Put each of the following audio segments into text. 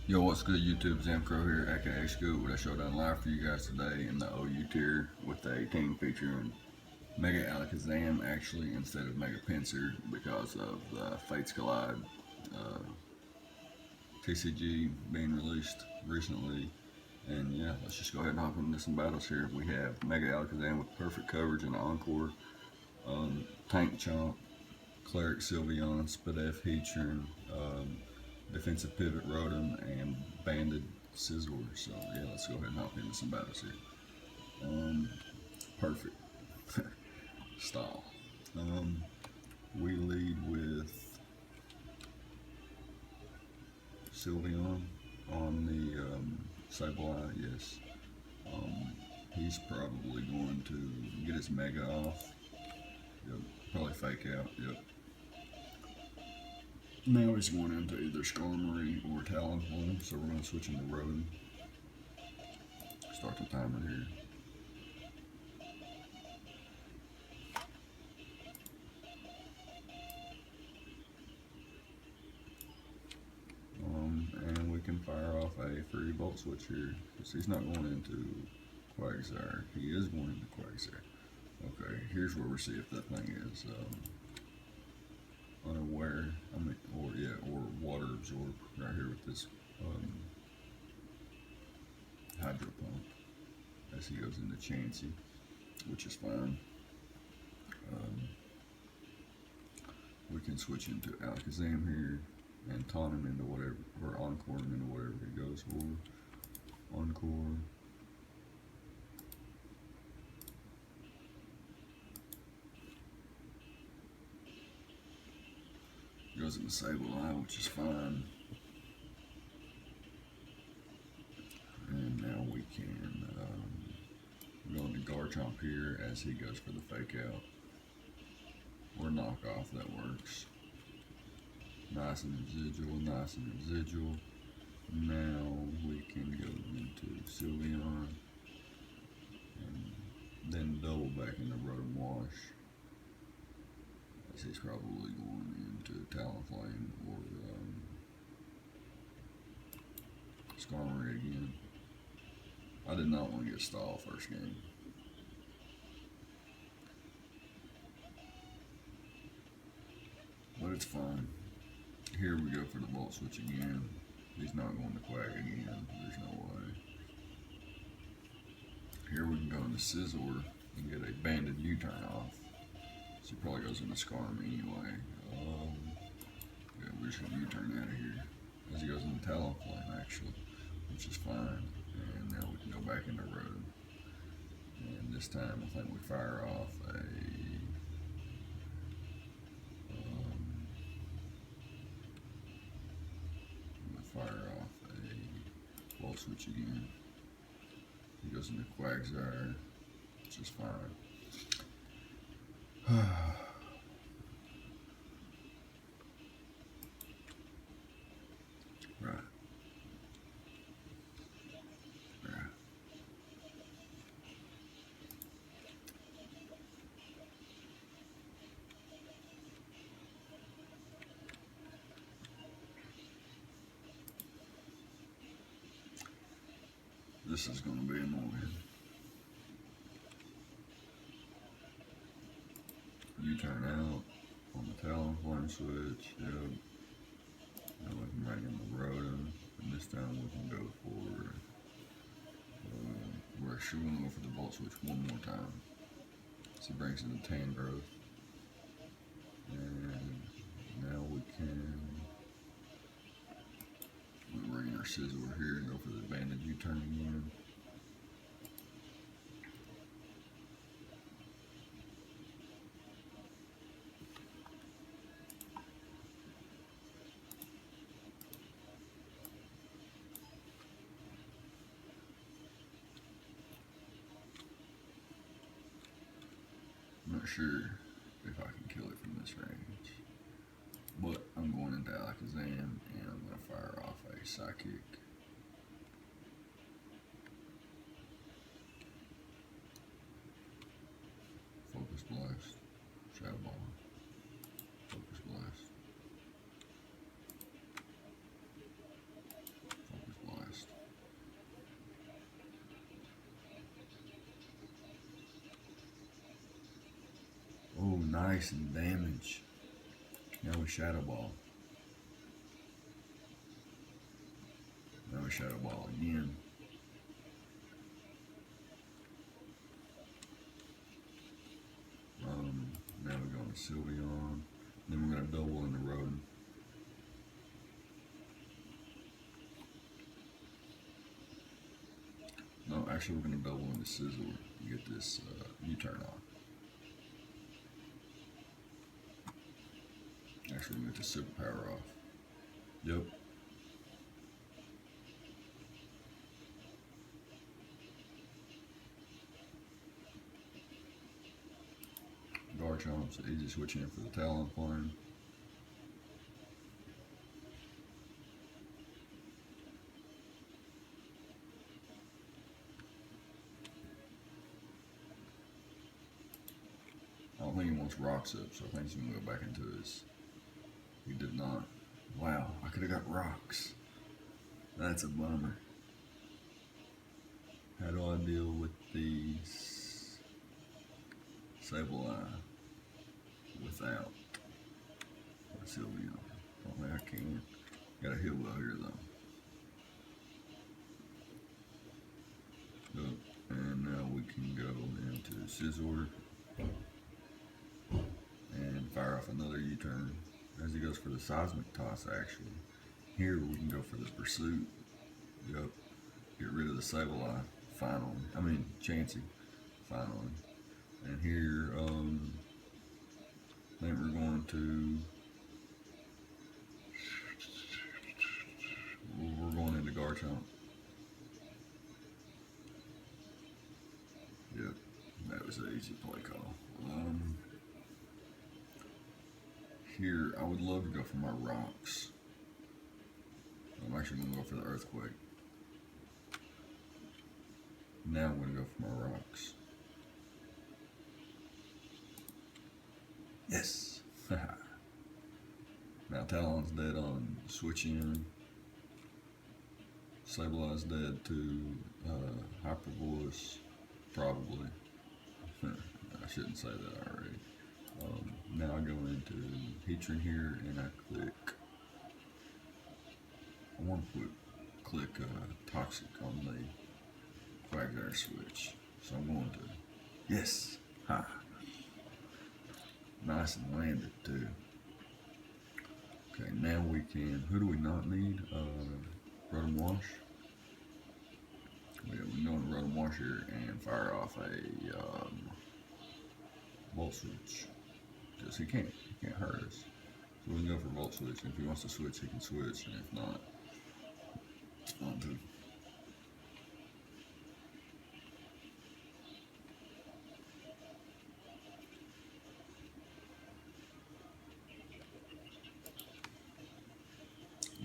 Yo, what's good, YouTube? Zamcro here, aka Scoot, with a Showdown live for you guys today in the OU tier with a team featuring Mega-Alakazam actually instead of Mega Pincer because of the Fates Collide uh, TCG being released recently. And yeah, let's just go ahead and hop into some battles here. We have Mega-Alakazam with perfect coverage and Encore, Tank Chomp, Cleric Sylveon, Spadef Heatran, Defensive Pivot Rotom, and Banded Scizor. So yeah, let's go ahead and hop into some battles here. Perfect style. We lead with Sylveon on the Sableye, yes. He's probably going to get his Mega off. Yep, probably fake out, yep. Now he's going into either Skarmory or Talonflame, so we're going to switch into Rotom. Start the timer here. And we can fire off a free Volt Switch here, because he's not going into Quagsire. He is going into Quagsire. Okay, here's where we see if that thing is unaware, or water absorb right here with this Hydro Pump as he goes into Chansey, which is fine. We can switch into Alakazam here and taunt him into whatever, or Encore him into whatever he goes for. Encore. Goes into Sableye, which is fine. And now we can go into Garchomp here as he goes for the fake out. Or knock off, that works. Nice and residual, nice and residual. Now we can go into Sylveon. And then double back into Rotom Wash. As he's probably going into Talonflame or Skarmory again. I did not want to get stalled first game. But it's fine. Here we go for the Volt Switch again. He's not going to Quag again. There's no way. Here we can go into Scizor and get a Banded U-turn off. So he probably goes into Skarmory anyway. Yeah, we're just going to U-turn out of here. As he goes into Talonflame actually, which is fine. And now we can go back into Rotom. And this time I think we fire off a Volt Switch again. He goes into Quagsire, which is fine. Right. This is going to be annoying. U-turn out on the Talonflame switch, yep. Now we can bring in the Rotom, and this time we can go for, we're actually going to go for the Volt Switch one more time. So he brings in the Tangrowth. And now we can bring in our Scizor here and go for the Banded U-turn again. I'm not sure if I can kill it from this range, but I'm going into Alakazam and I'm going to fire off a Psychic. Focus Blast, Shadow Ball, Focus Blast, Nice and damage. Now we Shadow Ball. Now we Shadow Ball again. Now we're going to Sylveon. Then we're going to double in the Rodent. No, actually we're going to double into Scizor to get this U-turn off. Actually, we're going to get the superpower off. Yep. Garchomp, so easy to switch in for the Talonflame. I don't think he wants rocks up, so I think he's going to go back into his. He did not. Wow, I could have got rocks. That's a bummer. How do I deal with these Sableye without Sylveon? I don't think I can. Got a heal well here though. And now we can go into Scizor and fire off another U-turn as he goes for the Seismic Toss. Actually, here we can go for the Pursuit. Yep. Get rid of the Sableye finally. I mean Chansey finally. And here, I think we're going to. We're going into Garchomp. Yep, that was an easy play call. Here, I would love to go for my rocks. I'm actually going to go for the Earthquake. Now I'm going to go for my rocks. Yes! Now Talon's dead on switch in. Sableye's dead to Hyper Voice, probably. I shouldn't say that already. Now I go into Heatran here and I click. I want to click Toxic on the Quagsire switch. So I'm going to. Yes! Ha! Nice and landed too. Okay, now we can. Who do we not need? Rotom Wash. Yeah, we can go into Rotom Wash here and fire off a Volt Switch. Because he can't hurt us. So we can go for Volt Switch. And if he wants to switch, he can switch. And if not, it's fine too.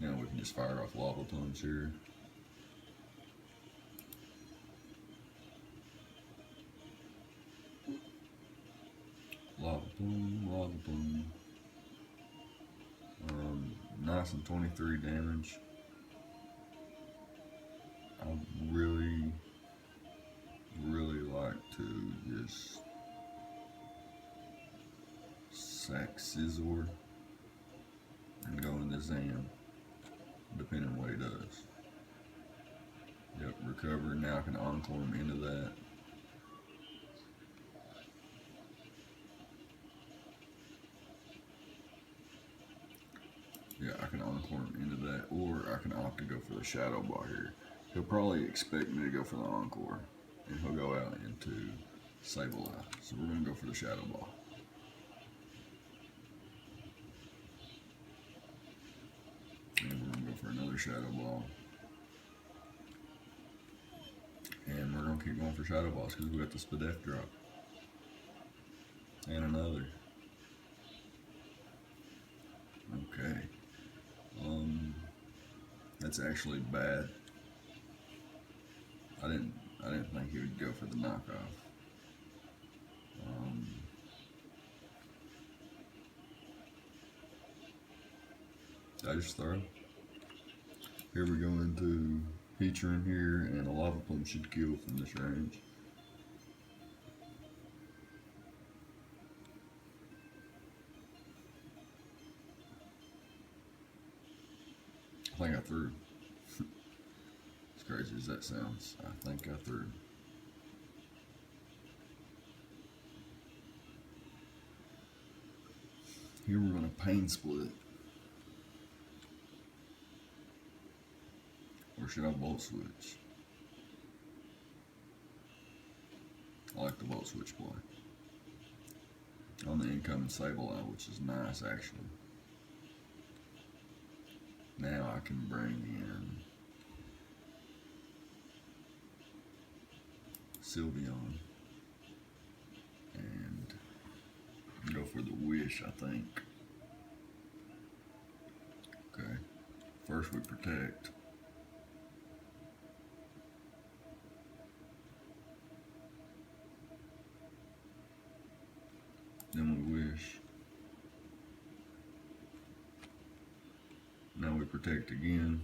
Now we can just fire off Lava Plumes here. Lava Plume, Lava Plume. Nice and 23 damage. I really like to just sack Scizor and go into Zam, depending on what he does. Yep, recover. Now I can Encore him into that. Yeah, I can Encore him into that, or I can opt to go for the Shadow Ball here. He'll probably expect me to go for the Encore, and he'll go out into Sableye. So we're going to go for the Shadow Ball. And we're going to go for another Shadow Ball. And we're going to keep going for Shadow Balls because we got the Spadef drop. And another. Okay. That's actually bad. I didn't think he would go for the knockoff. Did I just throw? Here we go into Heatran here, and a Lava Plume should kill from this range. I think I threw. As crazy as that sounds, I think I threw. Here we're going to pain split. Or should I volt switch? I like the volt switch play. On the incoming Sableye, which is nice actually. Now I can bring in Sylveon and go for the wish, I think. Okay. First we protect. Then we wish. Now we protect again.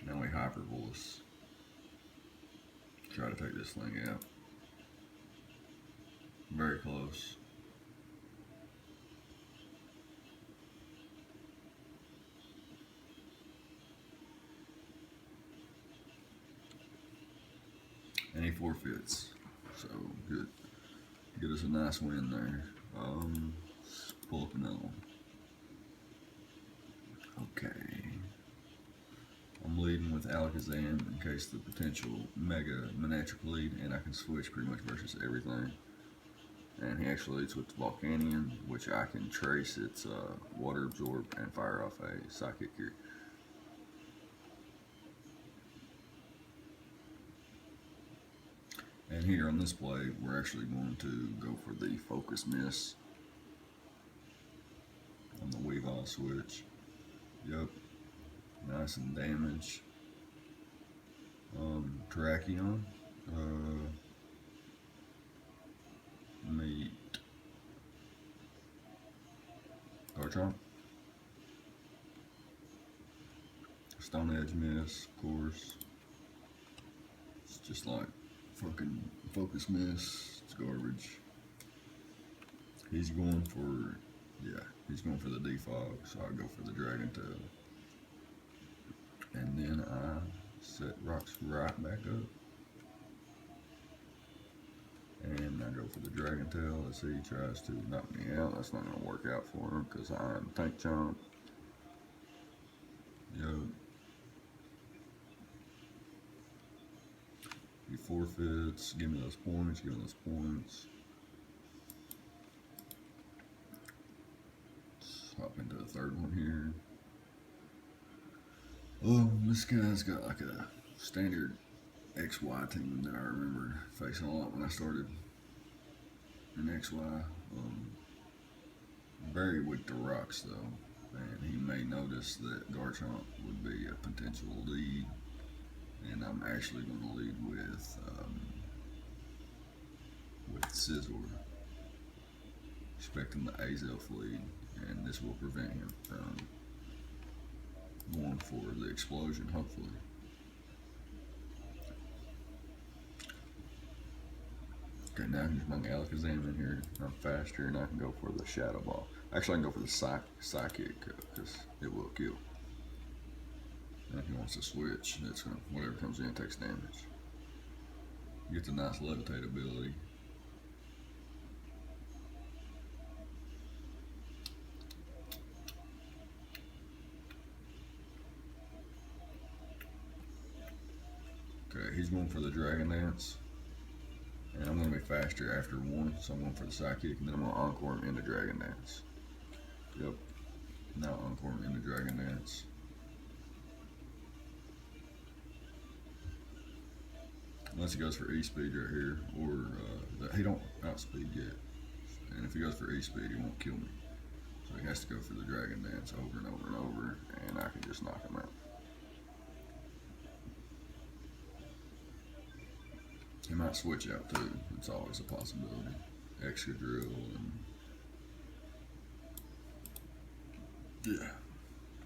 Now we Hyper Voice. Try to take this thing out. Very close. And he forfeits. So good. Get us a nice win there. Let's pull up another one. Okay. I'm leading with Alakazam in case the potential Mega Manectric lead, and I can switch pretty much versus everything. And he actually leads with the Volcanion, which I can trace its Water Absorb and fire off a Psychic here. And here on this play, we're actually going to go for the Focus Miss on the Weavile switch. Yep, nice and damage. Terrakion, meet Garchomp. Stone Edge Miss, of course. It's just like fucking Focus Miss. It's garbage. He's going for, he's going for the Defog, so I go for the Dragon Tail. And then I set rocks right back up. And I go for the Dragon Tail as he tries to knock me out. That's not going to work out for him because I'm Tank Chomp. Yo. He forfeits. Give me those points. Give me those points. Let's hop into the third one here. This guy's got like a standard XY team that I remember facing a lot when I started in XY. Very weak to rocks though, and he may notice that Garchomp would be a potential lead, and I'm actually going to lead with Scizor, expecting the Azelf lead, and this will prevent him from going for the explosion, hopefully. Okay, now I can just bring Alakazam in here. I'm faster, and I can go for the Shadow Ball. Actually, I can go for the Psychic, because it will kill. And if he wants to switch, it's gonna, whatever comes in takes damage. Gets a nice Levitate ability. Okay, he's going for the Dragon Dance. And I'm going to be faster after one, so I'm going for the Psychic, and then I'm going to Encore him into Dragon Dance. Yep. Now Encore him into Dragon Dance. Unless he goes for E-Speed right here, or he don't outspeed yet. And if he goes for E-Speed, he won't kill me. So he has to go for the Dragon Dance over and over and over, and I can just knock him out. He might switch out too. It's always a possibility. Excadrill and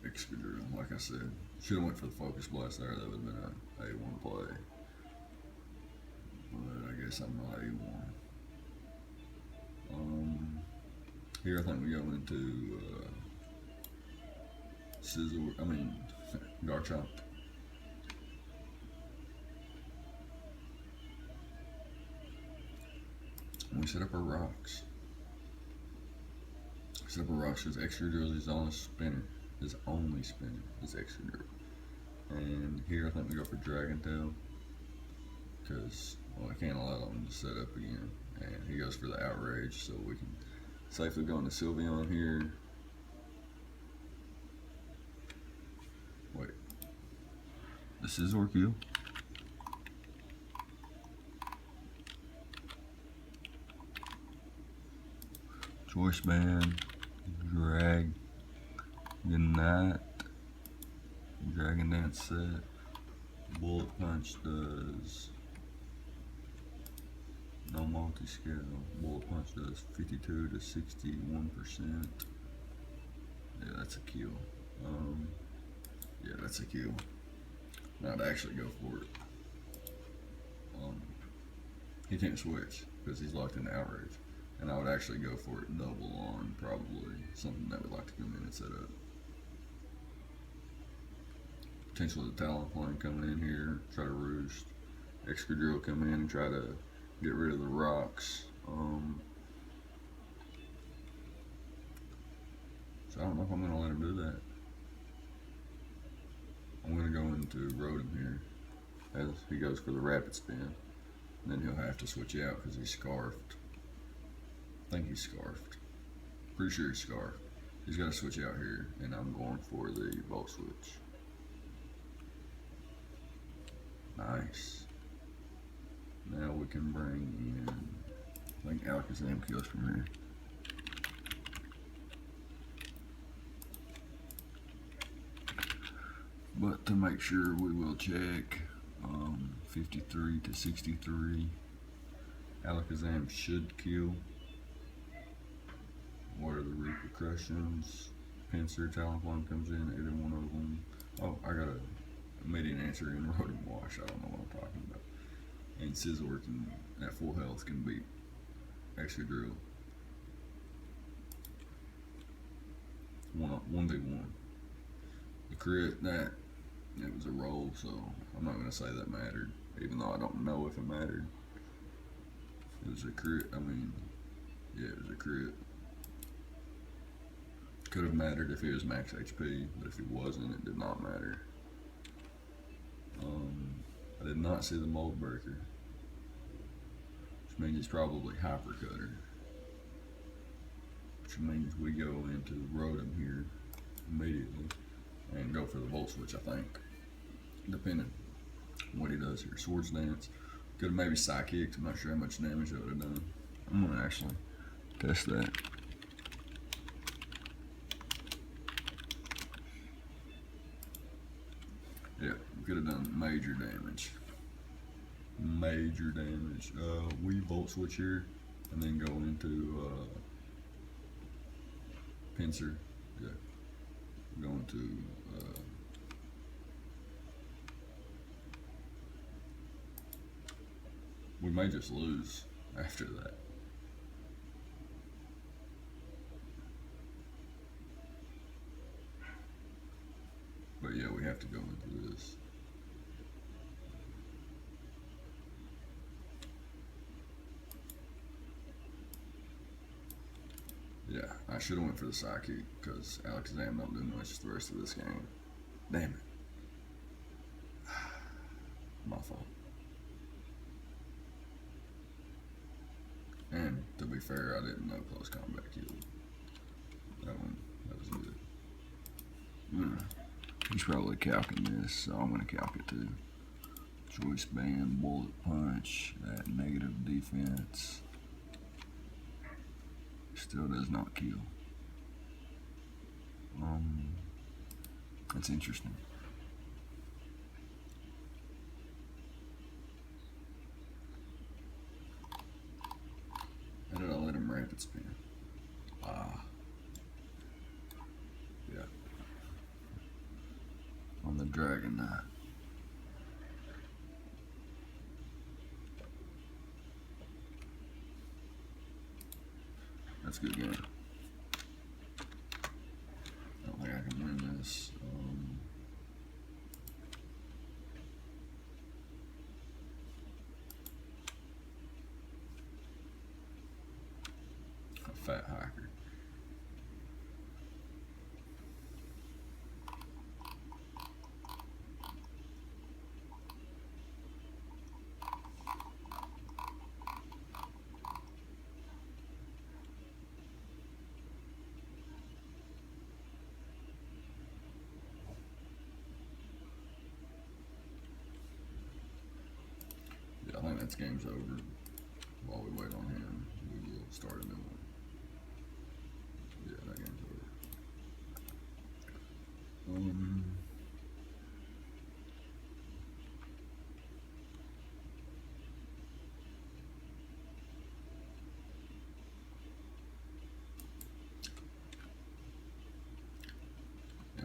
Excadrill. Like I said, should have went for the Focus Blast there. That would have been a A1 play. But I guess I'm not A1. Here I think we go into Garchomp. And we set up our rocks. Set up our rocks because extra drill is on a spinner. His only spinner is extra drill. And here I think we go for Dragon Tail because I can't allow him to set up again. And he goes for the Outrage, so we can safely go into Sylveon here. Wait. This is Orchid. Choice Band. Drag. Good night. Dragon Dance set. Bullet Punch does no multi-scale. Bullet Punch does 52 to 61%. Yeah, that's a kill. Yeah, that's a kill. Now I'd actually go for it. He can't switch because he's locked in Outrage. And I would actually go for it double on probably something that would like to come in and set up. Potentially the Talonflame coming in here, try to roost. Excadrill coming in and try to get rid of the rocks. So I don't know if I'm going to let him do that. I'm going to go into Rotom here as he goes for the Rapid Spin. And then he'll have to switch out because he's Scarfed. I think he's Scarfed. Pretty sure he's Scarfed. He's got to switch out here, and I'm going for the Volt Switch. Nice. Now we can bring in, I think Alakazam kills from here. But to make sure, we will check 53 to 63. Alakazam should kill. What are the repercussions? Pinsir, Talonflame comes in, either one of them. Oh, I got a immediate answer in Rotom Wash. I don't know what I'm talking about. And Scizor can, at full health, can beat Excadrill. 1v1. The crit, it was a roll, so I'm not going to say that mattered, even though I don't know if it mattered. It was a crit, yeah, it was a crit. Could have mattered if he was max HP, but if he wasn't, it did not matter. I did not see the Mold Breaker, which means he's probably Hyper Cutter. Which means we go into Rotom here immediately and go for the Volt Switch, I think. Depending on what he does here. Swords Dance. Could have maybe Psychicked. I'm not sure how much damage that would have done. I'm going to actually test that. Yeah, could have done major damage. Major damage. We Volt Switch here and then go into Pinsir. Yeah. Going to we may just lose after that. But yeah, we have to go into this. Yeah, I should have went for the Psychic because Alakazam don't do much the rest of this game. Damn it. My fault. And to be fair, I didn't know close combat killed. That was good. He's probably calcing this, so I'm gonna calc it too. Choice Band, Bullet Punch, that negative defense. Still does not kill. That's interesting. How did I let him Rapid Spin? Yeah. On the Dragon Knight. That's a good game. fat hiker. Yeah, I think that game's over. While we wait on him, we will start a new one. Yeah, that game's over.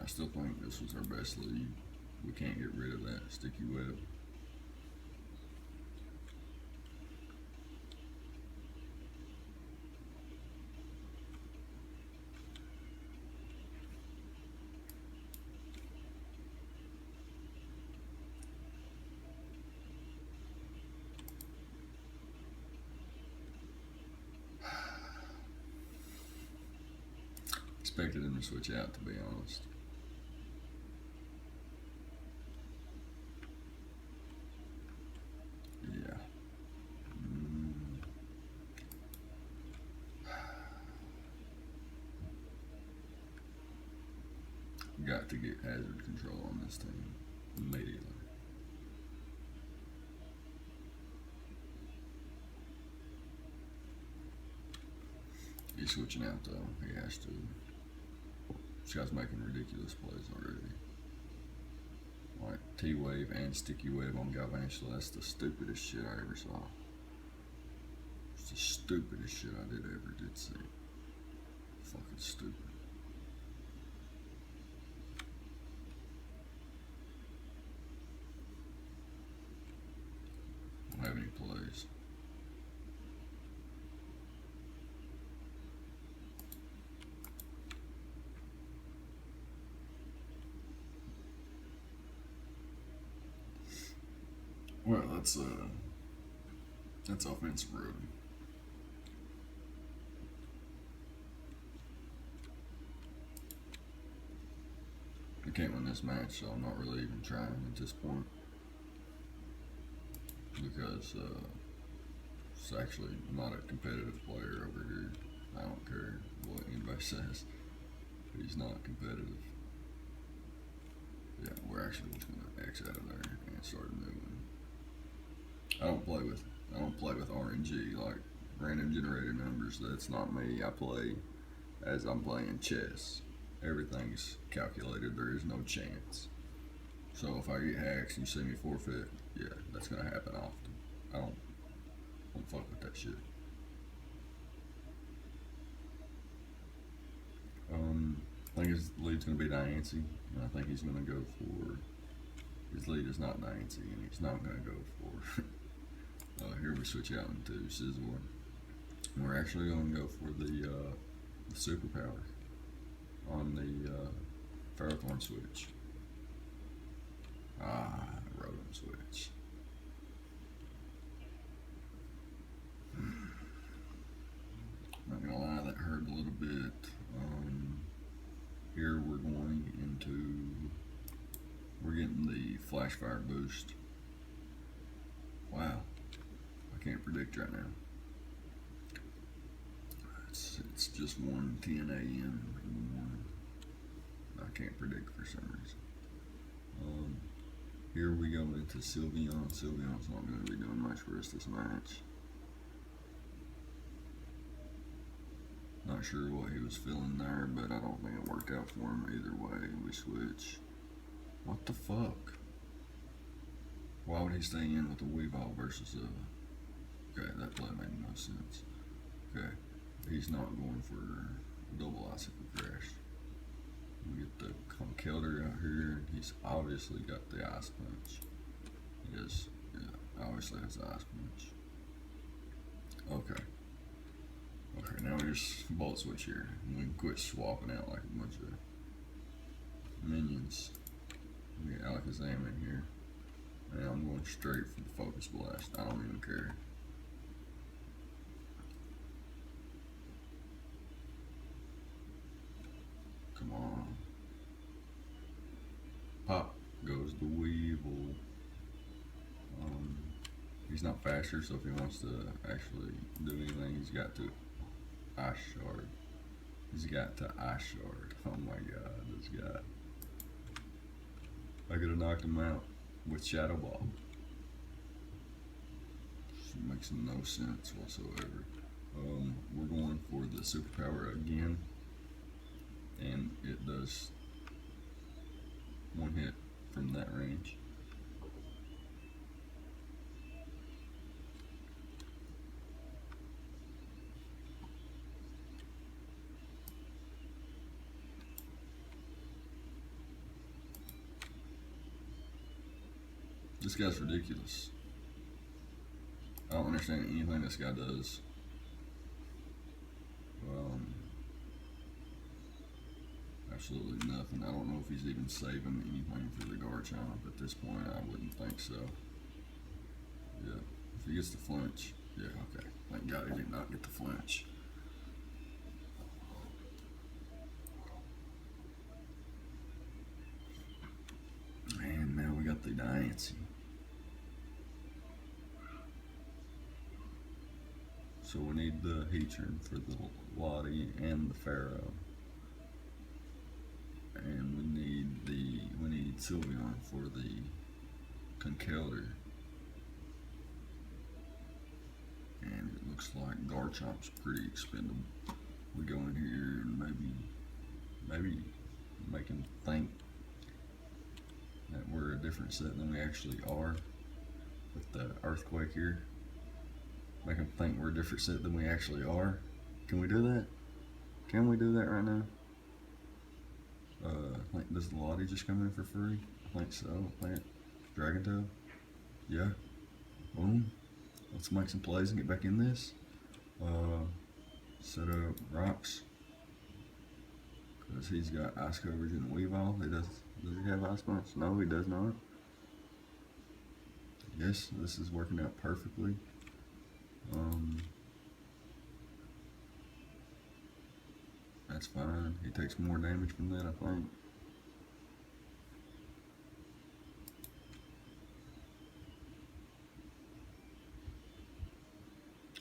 I still think this was our best lead. We can't get rid of that sticky web. Expected him to switch out, to be honest. Yeah. Got to get hazard control on this team immediately. He's switching out though. He has to. This guy's making ridiculous plays already. Like T-Wave and Sticky Wave on Galvantula. That's the stupidest shit I ever saw. It's the stupidest shit I ever did see. Fucking stupid. Don't have any plays. Well, that's offensive road. I can't win this match, so I'm not really even trying at this point. Because it's actually not a competitive player over here. I don't care what anybody says. He's not competitive. Yeah, we're actually just gonna X out of there and start a new one. I don't play with RNG, like random generated numbers. That's not me. I play as I'm playing chess. Everything's calculated. There is no chance. So if I get hacks and you see me forfeit, yeah, that's gonna happen often. I don't fuck with that shit. I think his lead's gonna be Diancie, and I think he's gonna go for. His lead is not Diancie, and he's not gonna go for. Here we switch out into Scizor. And we're actually going to go for the superpower on the Ferrothorn switch. Rotom switch. Not gonna lie, that hurt a little bit. Here we're going into. We're getting the Flash Fire boost. Wow. I can't predict right now. It's just 1:10 a.m. in the morning. I can't predict for some reason. Here we go into Sylveon. Sylveon's not going to be doing much for us this match. Not sure what he was feeling there, but I don't think it worked out for him either way. We switch. What the fuck? Why would he stay in with a Weavile versus a... Okay, that play made no sense. Okay, he's not going for double Icicle Crash. We get the Conkeldurr out here. He's obviously got the Ice Punch. Yes, yeah, obviously has the Ice Punch. Okay. Okay, now we just Volt Switch here. And we can quit swapping out like a bunch of minions. We get Alakazam in here. And I'm going straight for the Focus Blast. I don't even care. He's not faster, so if he wants to actually do anything, he's got to ice shard. He's got to ice shard. Oh my god, this guy. I could have knocked him out with Shadow Ball. It makes no sense whatsoever. We're going for the superpower again, and it does one hit from that range. This guy's ridiculous. I don't understand anything this guy does. Absolutely nothing. I don't know if he's even saving anything for the Garchomp at this point. I wouldn't think so. Yeah, if he gets the flinch, yeah, okay. Thank God he did not get the flinch. And now we got the Diancie. So we need the Heatran for the Lottie and the Pharaoh. And we need Sylveon for the Conkeldurr. And it looks like Garchomp's pretty expendable. We go in here and maybe make him think that we're a different set than we actually are with the Earthquake here. Make him think we're a different set than we actually are. Can we do that? Can we do that right now? I think, does the Lottie just come in for free? I think so. Plant Dragon Tail. Yeah. Boom. Let's make some plays and get back in this. Set up rocks. Because he's got ice coverage in the Weavile. Does he have ice punch? No, he does not. Yes, this is working out perfectly. That's fine. He takes more damage from that, I think.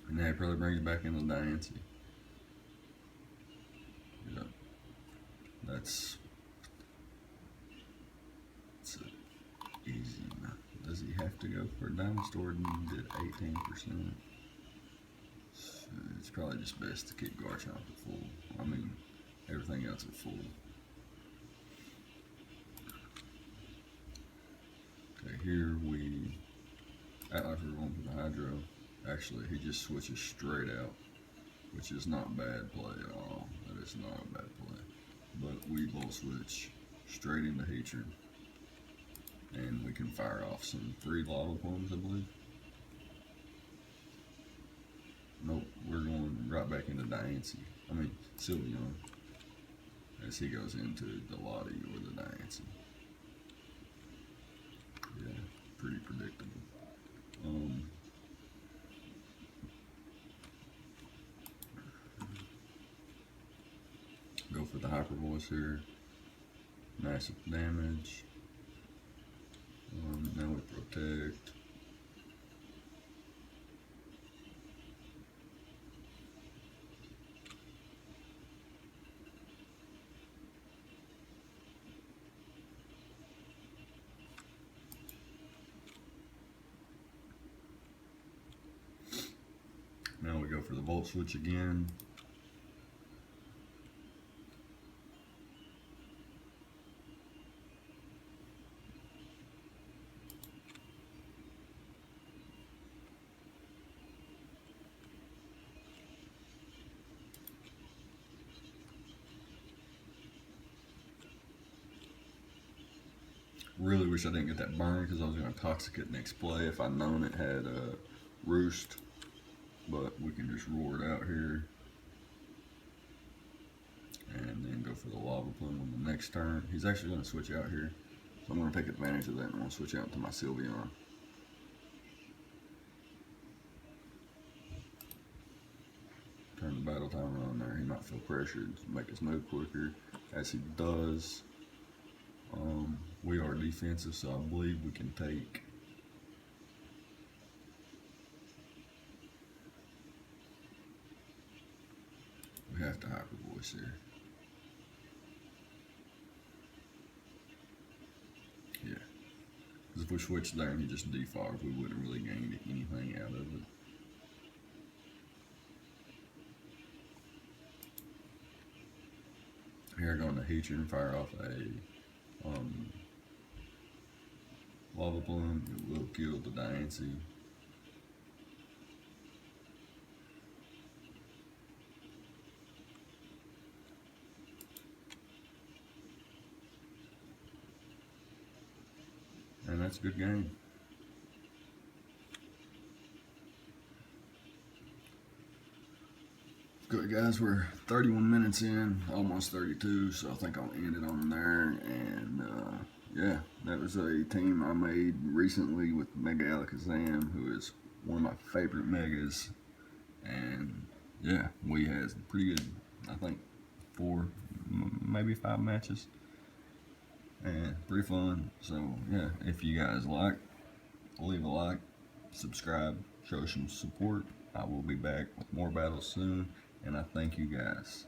And now he probably brings back in the Diancie. Yeah. That's easy enough. Does he have to go for a Dinosaur and he did 18%? So it's probably just best to keep Garchomp at full. I mean, everything else at full. Okay, here we act like we're going for the Hydro. Actually, he just switches straight out, which is not bad play at all. That is not a bad play. But we Volt Switch straight into Heatran. And we can fire off some free Lava Plumes, I believe. Nope, we're going right back into Diancie. I mean, Sylveon. As he goes into the Lottie or the Diancie. Yeah, pretty predictable. Go for the Hyper Voice here. Massive damage. Now we protect. Now we go for the Volt Switch again. Really wish I didn't get that burn because I was going to Toxic it next play if I'd known it had Roost. But we can just roar it out here. And then go for the Lava Plume on the next turn. He's actually going to switch out here. So I'm going to take advantage of that and I'm going to switch out to my Sylveon. Turn the battle timer on there. He might feel pressured to make his move quicker. As he does, we are defensive, so I believe we can take have to hyper voice here. Yeah. Because if we switched there and he just defogged, we wouldn't really gain anything out of it. Here, go on the heater and fire off a lava plume. It will kill the Diancie. And that's a good game. Good guys, we're 31 minutes in, almost 32, so I think I'll end it on there. And yeah, that was a team I made recently with Mega-Alakazam, who is one of my favorite megas. And yeah, we had pretty good, I think 4, maybe 5 matches, and pretty fun. So yeah, if you guys like, leave a like, subscribe, show some support. I will be back with more battles soon, and I thank you guys.